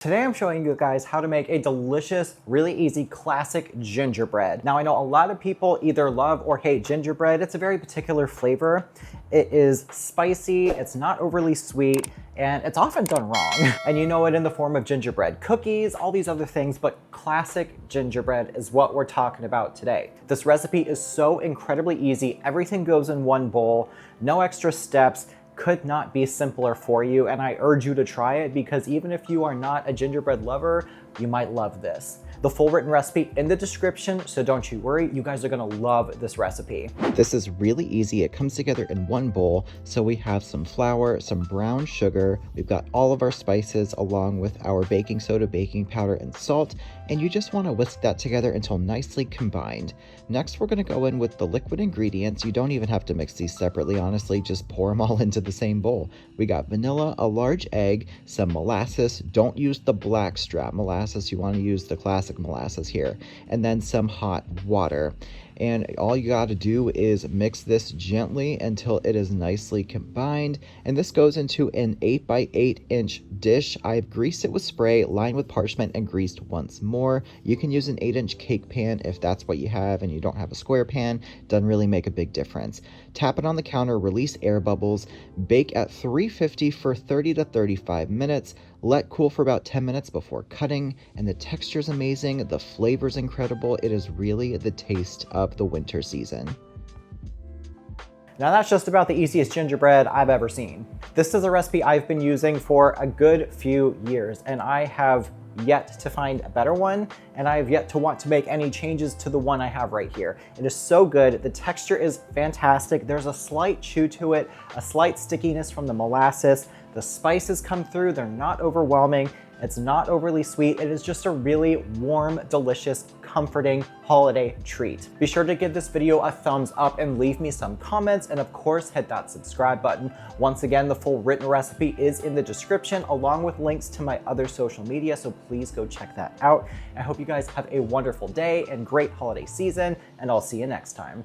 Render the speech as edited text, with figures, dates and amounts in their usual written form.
Today I'm showing you guys how to make a delicious, really easy, classic gingerbread. Now I know a lot of people either love or hate gingerbread. It's a very particular flavor. It is spicy, it's not overly sweet, and it's often done wrong. And you know it in the form of gingerbread cookies, all these other things, but classic gingerbread is what we're talking about today. This recipe is so incredibly easy. Everything goes in one bowl, no extra steps. Could not be simpler for you, and I urge you to try it because even if you are not a gingerbread lover, you might love this. The full written recipe in the description, so don't you worry, you guys are gonna love this recipe. This is really easy. It comes together in one bowl. So we have some flour, some brown sugar, we've got all of our spices along with our baking soda, baking powder, and salt, and you just wanna whisk that together until nicely combined. Next, we're gonna go in with the liquid ingredients. You don't even have to mix these separately, honestly, just pour them all into the same bowl. We got vanilla, a large egg, some molasses. Don't use the black strap molasses, you wanna use the classic molasses here, and then some hot water. And all you got to do is mix this gently until it is nicely combined. And this goes into an 8 by 8 inch dish. I've greased it with spray, lined with parchment, and greased once more. You can use an 8-inch cake pan if that's what you have and you don't have a square pan. Doesn't really make a big difference. Tap it on the counter, release air bubbles, bake at 350 for 30 to 35 minutes. Let cool for about 10 minutes before cutting, and the texture is amazing, the flavor is incredible. It is really the taste of the winter season. Now that's just about the easiest gingerbread I've ever seen. This is a recipe I've been using for a good few years, and I have yet to find a better one, and I have yet to want to make any changes to the one I have right here. It is so good. The texture is fantastic. There's a slight chew to it, a slight stickiness from the molasses. The spices come through, they're not overwhelming. It's not overly sweet. It is just a really warm, delicious, comforting holiday treat. Be sure to give this video a thumbs up and leave me some comments, and of course hit that subscribe button. Once again, the full written recipe is in the description along with links to my other social media, so please go check that out. I hope you guys have a wonderful day and great holiday season, and I'll see you next time.